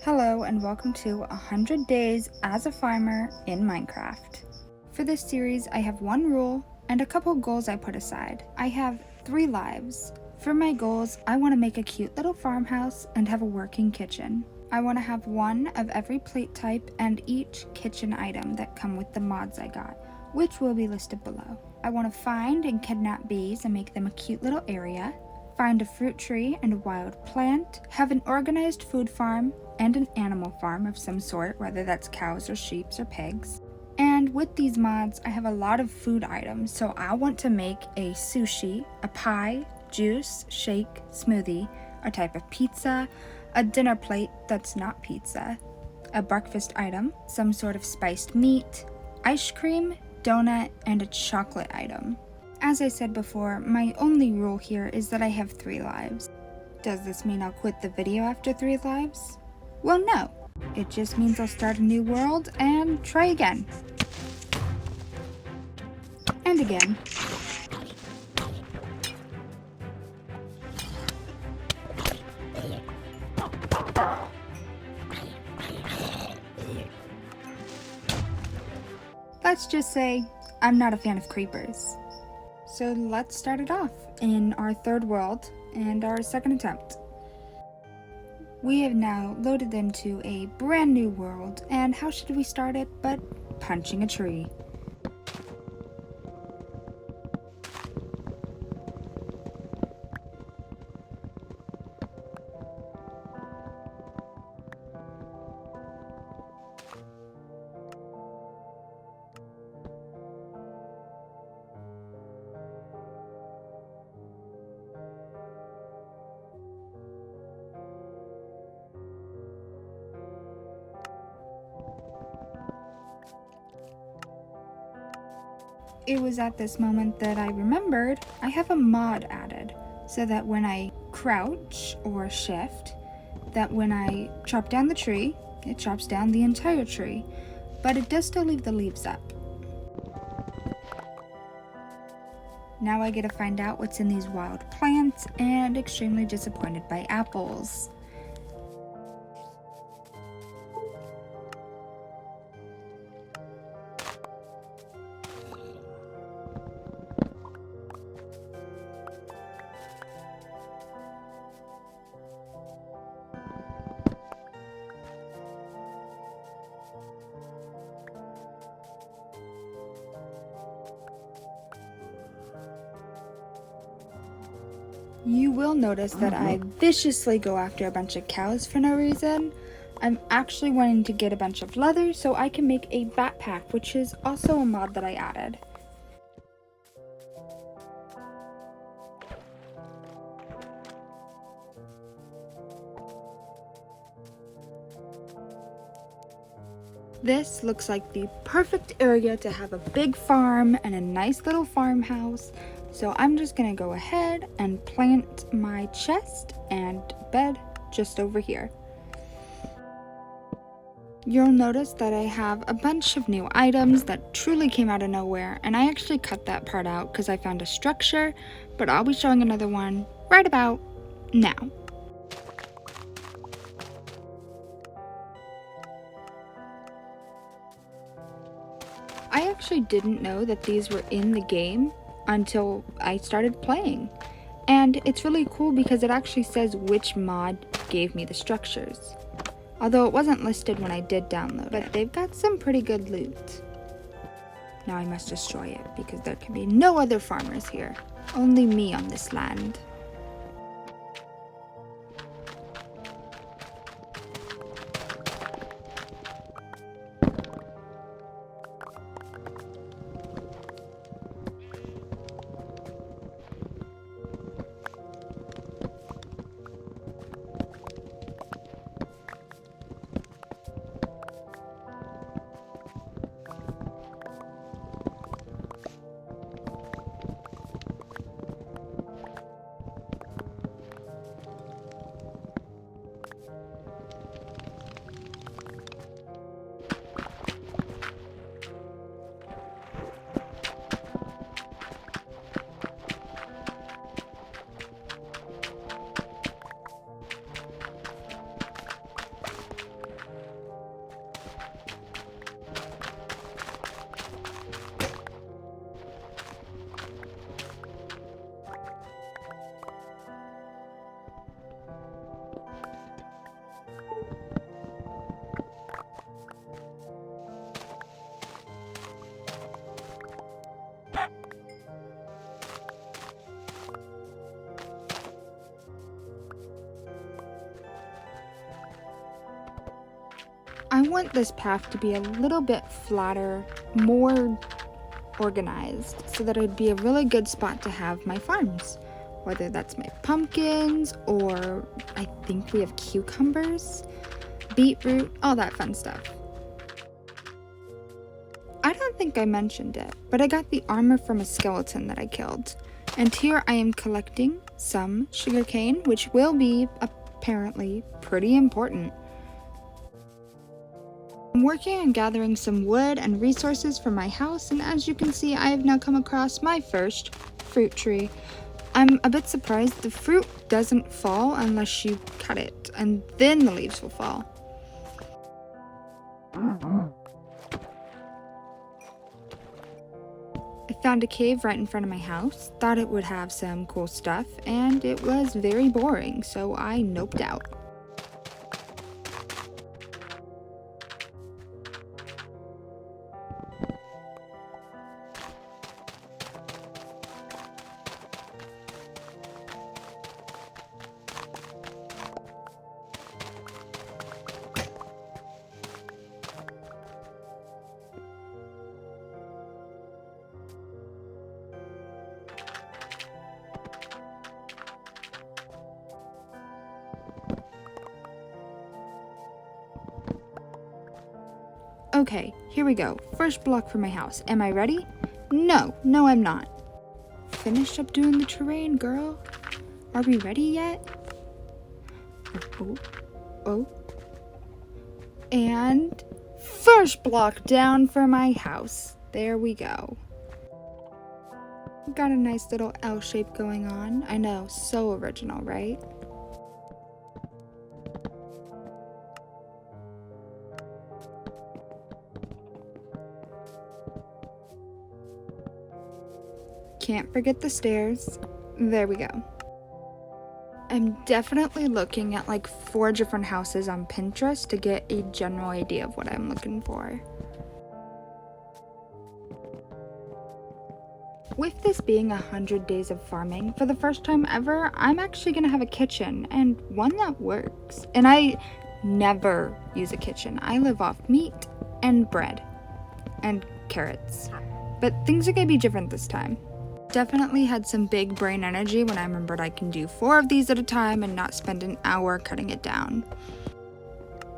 Hello and welcome to 100 Days as a Farmer in Minecraft. For this series, I have one rule and a couple goals I put aside. I have 3 lives. For my goals, I want to make a cute little farmhouse and have a working kitchen. I want to have one of every plate type and each kitchen item that come with the mods I got, which will be listed below. I want to find and kidnap bees and make them a cute little area, find a fruit tree and a wild plant, have an organized food farm and an animal farm of some sort, whether that's cows or sheep or pigs. And with these mods, I have a lot of food items, so I want to make a sushi, a pie, juice, shake, smoothie, a type of pizza, a dinner plate that's not pizza, a breakfast item, some sort of spiced meat, ice cream, donut, and a chocolate item. As I said before, my only rule here is that I have 3 lives. Does this mean I'll quit the video after 3 lives? Well, no. It just means I'll start a new world and try again. And again. Let's just say I'm not a fan of creepers. So let's start it off in our 3rd world and our 2nd attempt. We have now loaded into a brand new world, and how should we start it but punching a tree? It was at this moment that I remembered I have a mod added, so that when I crouch or shift, that when I chop down the tree, it chops down the entire tree, but it does still leave the leaves up. Now I get to find out what's in these wild plants, and extremely disappointed by apples. You will notice that I viciously go after a bunch of cows for no reason. I'm actually wanting to get a bunch of leather so I can make a backpack, which is also a mod that I added. This looks like the perfect area to have a big farm and a nice little farmhouse. So I'm just gonna go ahead and plant my chest and bed just over here. You'll notice that I have a bunch of new items that truly came out of nowhere, and I actually cut that part out because I found a structure, but I'll be showing another one right about now. I actually didn't know that these were in the game until I started playing. And it's really cool because it actually says which mod gave me the structures. Although it wasn't listed when I did download it, but they've got some pretty good loot. Now I must destroy it because there can be no other farmers here. Only me on this land. I want this path to be a little bit flatter, more organized, so that it would be a really good spot to have my farms. Whether that's my pumpkins, or I think we have cucumbers, beetroot, all that fun stuff. I don't think I mentioned it, but I got the armor from a skeleton that I killed. And here I am collecting some sugarcane, which will be apparently pretty important. I'm working on gathering some wood and resources for my house, and as you can see, I have now come across my first fruit tree. I'm a bit surprised the fruit doesn't fall unless you cut it, and then the leaves will fall. I found a cave right in front of my house, thought it would have some cool stuff, and it was very boring, so I noped out. Okay, here we go. First block for my house. Am I ready? No, I'm not. Finished up doing the terrain, girl. Are we ready yet? Oh. And first block down for my house. There we go. Got a nice little L shape going on. I know, so original, right? Can't forget the stairs. There we go. I'm definitely looking at like 4 different houses on Pinterest to get a general idea of what I'm looking for. With this being 100 days of farming, for the first time ever, I'm actually gonna have a kitchen, and one that works. And I never use a kitchen. I live off meat and bread and carrots. But things are gonna be different this time. Definitely had some big brain energy when I remembered I can do 4 of these at a time and not spend an hour cutting it down.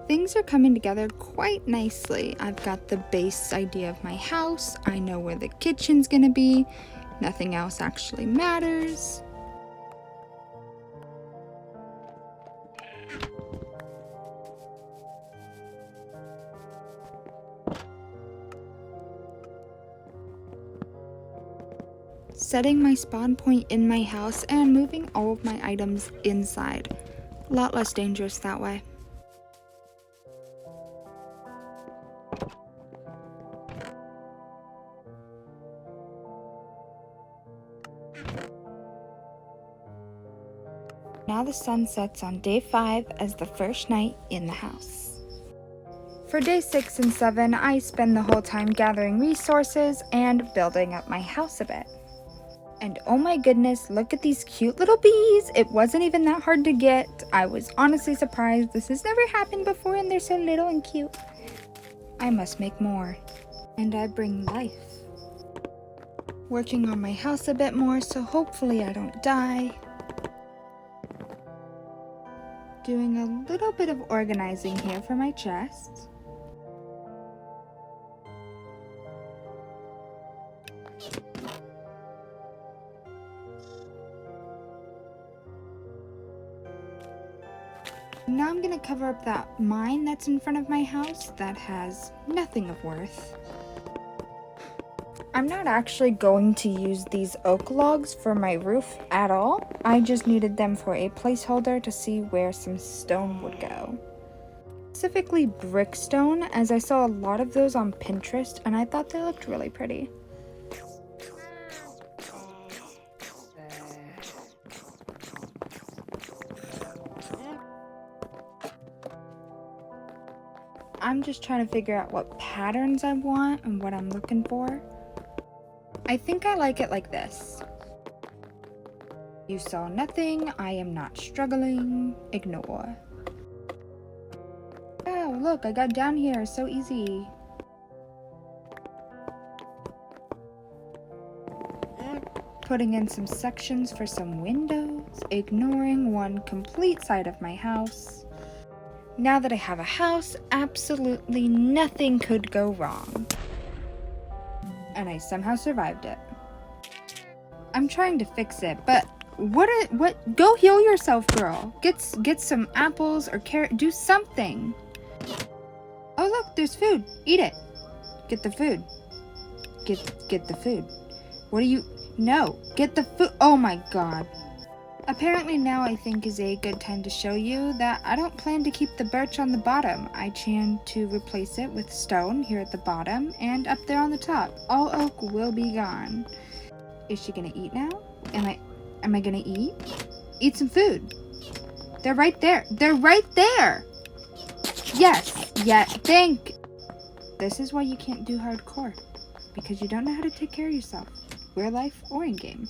Things are coming together quite nicely. I've got the base idea of my house. I know where the kitchen's gonna be. Nothing else actually matters. Setting my spawn point in my house and moving all of my items inside. A lot less dangerous that way. Now the sun sets on day 5 as the first night in the house. For day 6 and 7, I spend the whole time gathering resources and building up my house a bit. And oh my goodness, look at these cute little bees. It wasn't even that hard to get. I was honestly surprised. This has never happened before and they're so little and cute. I must make more. And I bring life. Working on my house a bit more so hopefully I don't die. Doing a little bit of organizing here for my chest. Now I'm gonna cover up that mine that's in front of my house that has nothing of worth. I'm not actually going to use these oak logs for my roof at all. I just needed them for a placeholder to see where some stone would go. Specifically brickstone, as I saw a lot of those on Pinterest and I thought they looked really pretty. I'm just trying to figure out what patterns I want and what I'm looking for. I think I like it like this. You saw nothing, I am not struggling, ignore. Oh, Oh, look, I got down here. So easy. Putting in some sections for some windows, ignoring one complete side of my house. Now that I have a house, absolutely nothing could go wrong. And I somehow survived it. I'm trying to fix it, but what? Go heal yourself, girl. Get some apples or carrot. Do something. Oh look, there's food. Eat it. Get the food. Get the food. What are you? No, get the food. Oh my god. Apparently now I think is a good time to show you that I don't plan to keep the birch on the bottom. I plan to replace it with stone here at the bottom and up there on the top. All oak will be gone. Is she gonna eat now? Am I gonna eat? Eat some food. They're right there. They're right there. Yes. Yeah. Think. This is why you can't do hardcore, because you don't know how to take care of yourself, real life or in game.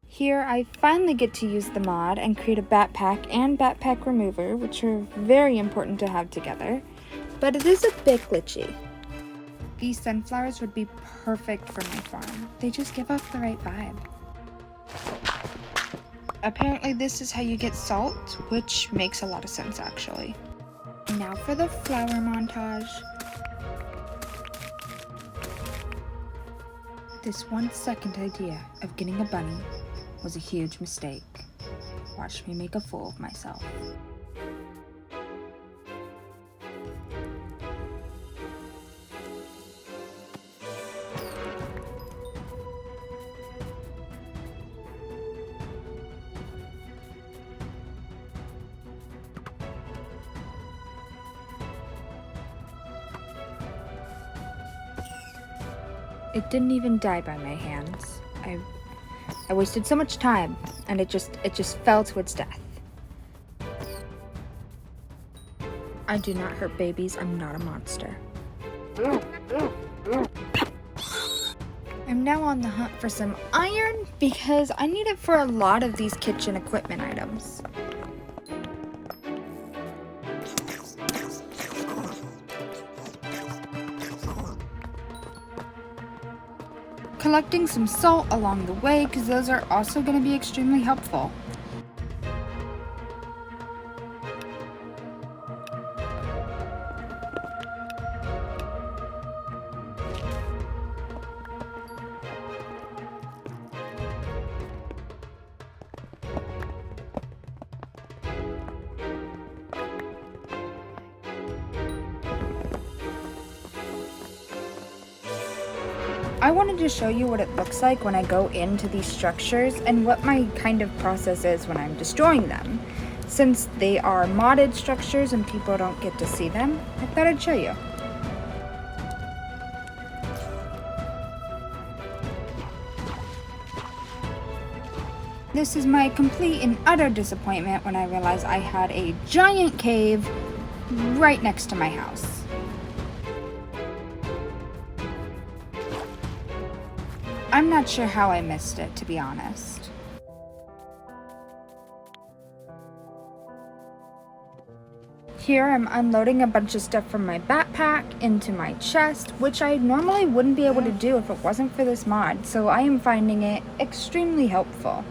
Here I finally get to use the mod and create a backpack and backpack remover, which are very important to have together, but it is a bit glitchy. These sunflowers would be perfect for my farm. They just give off the right vibe. Apparently this is how you get salt, which makes a lot of sense actually. Now for the flower montage. This 1 second idea of getting a bunny was a huge mistake. Watch me make a fool of myself. It didn't even die by my hands. I wasted so much time, and it just fell to its death. I do not hurt babies. I'm not a monster. I'm now on the hunt for some iron because I need it for a lot of these kitchen equipment items. Collecting some salt along the way because those are also going to be extremely helpful. I wanted to show you what it looks like when I go into these structures and what my kind of process is when I'm destroying them. Since they are modded structures and people don't get to see them, I thought I'd show you. This is my complete and utter disappointment when I realized I had a giant cave right next to my house. I'm not sure how I missed it, to be honest. Here I'm unloading a bunch of stuff from my backpack into my chest, which I normally wouldn't be able to do if it wasn't for this mod, so I am finding it extremely helpful.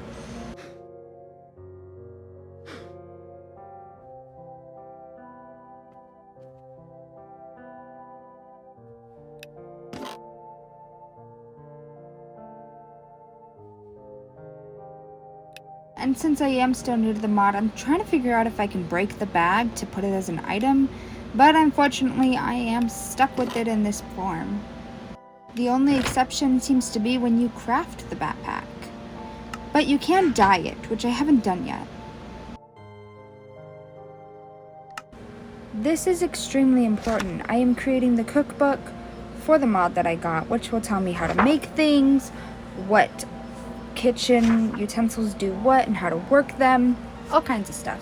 And since I am still new to the mod, I'm trying to figure out if I can break the bag to put it as an item, but unfortunately I am stuck with it in this form. The only exception seems to be when you craft the backpack. But you can dye it, which I haven't done yet. This is extremely important. I am creating the cookbook for the mod that I got, which will tell me how to make things, what kitchen utensils do what and how to work them, all kinds of stuff.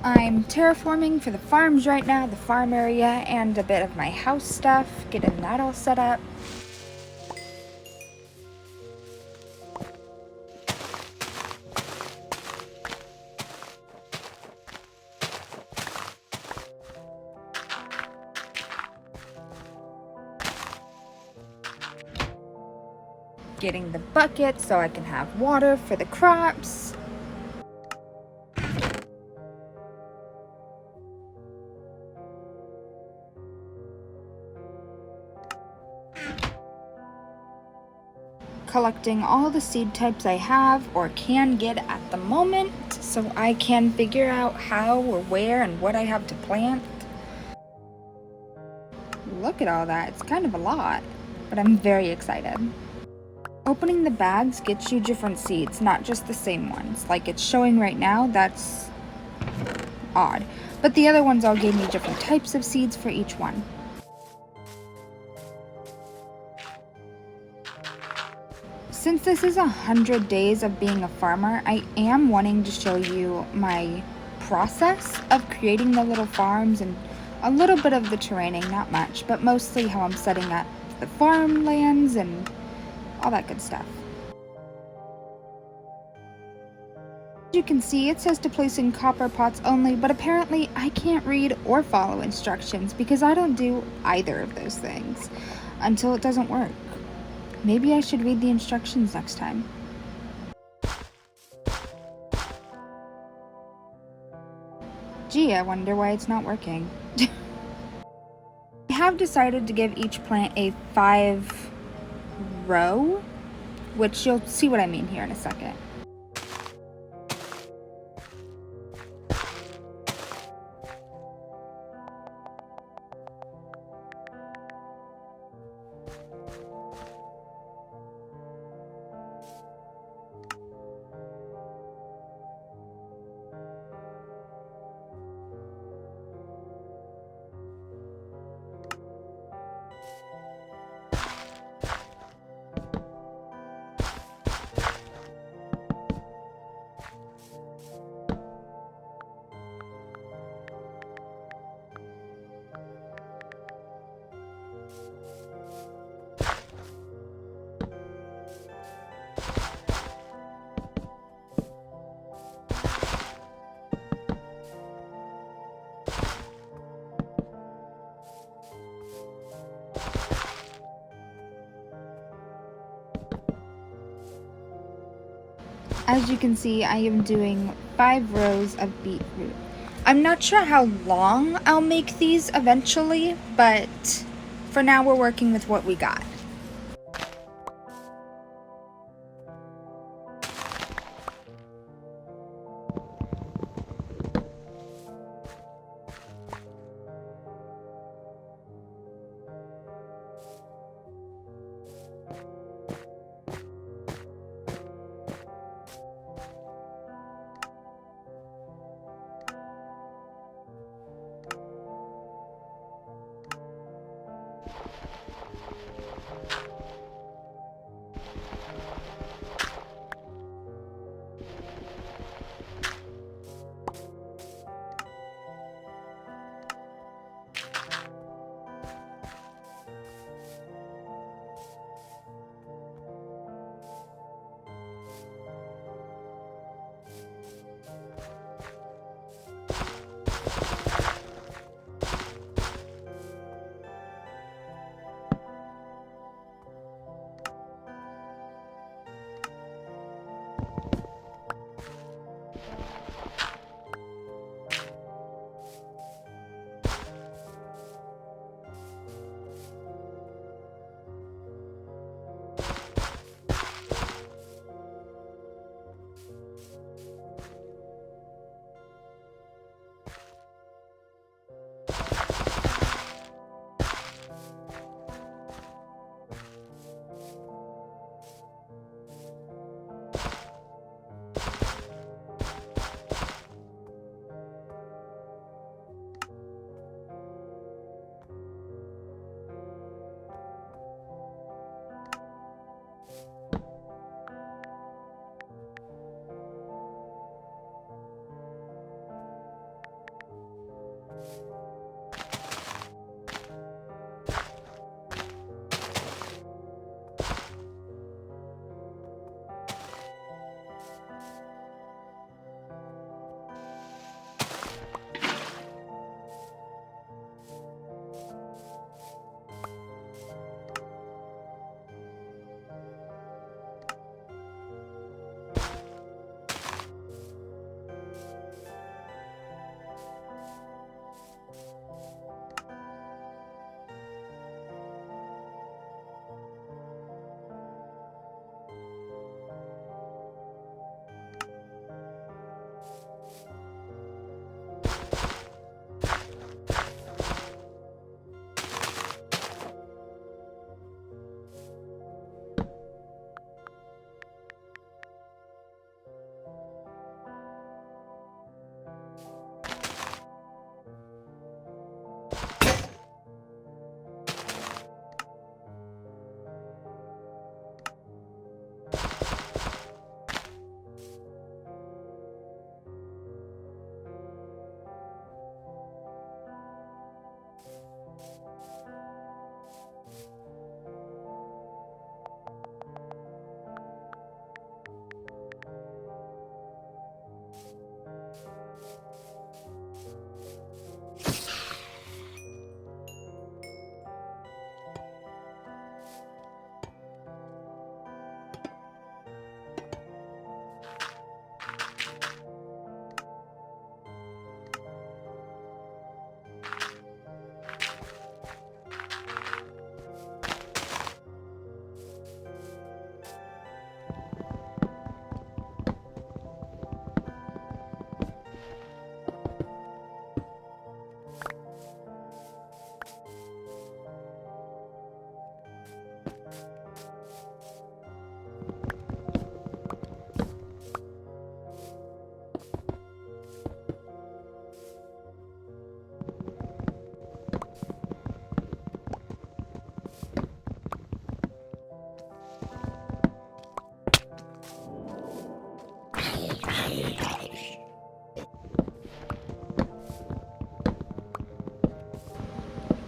I'm terraforming for the farms right now, the farm area, and a bit of my house stuff, getting that all set up. getting the bucket so I can have water for the crops. Collecting all the seed types I have or can get at the moment so I can figure out how or where and what I have to plant. Look at all that, it's kind of a lot, but I'm very excited. Opening the bags gets you different seeds, not just the same ones. Like it's showing right now, that's odd. But the other ones all gave me different types of seeds for each one. Since this is 100 days of being a farmer, I am wanting to show you my process of creating the little farms and a little bit of the terraining, not much, but mostly how I'm setting up the farmlands and all that good stuff. As you can see, it says to place in copper pots only, but apparently I can't read or follow instructions because I don't do either of those things until it doesn't work. Maybe I should read the instructions next time. Gee, I wonder why it's not working. I have decided to give each plant a 5-row, which you'll see what I mean here in a second. As you can see, I am doing 5 rows of beetroot. I'm not sure how long I'll make these eventually, but for now we're working with what we got.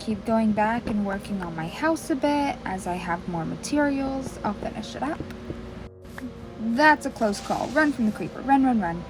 Keep going back and working on my house a bit. As I have more materials, I'll finish it up. That's a close call. Run from the creeper. Run, run, run.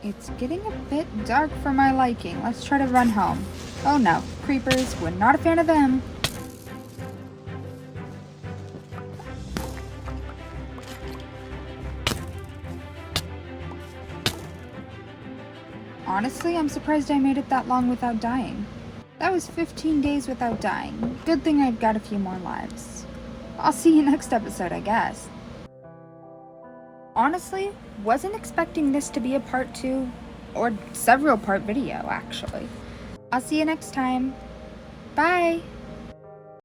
It's getting a bit dark for my liking. Let's try to run home. Oh no, creepers. We're not a fan of them. Honestly, I'm surprised I made it that long without dying. That was 15 days without dying. Good thing I've got a few more lives. I'll see you next episode, I guess. Honestly, wasn't expecting this to be a part 2, or several part video, actually. I'll see you next time. Bye!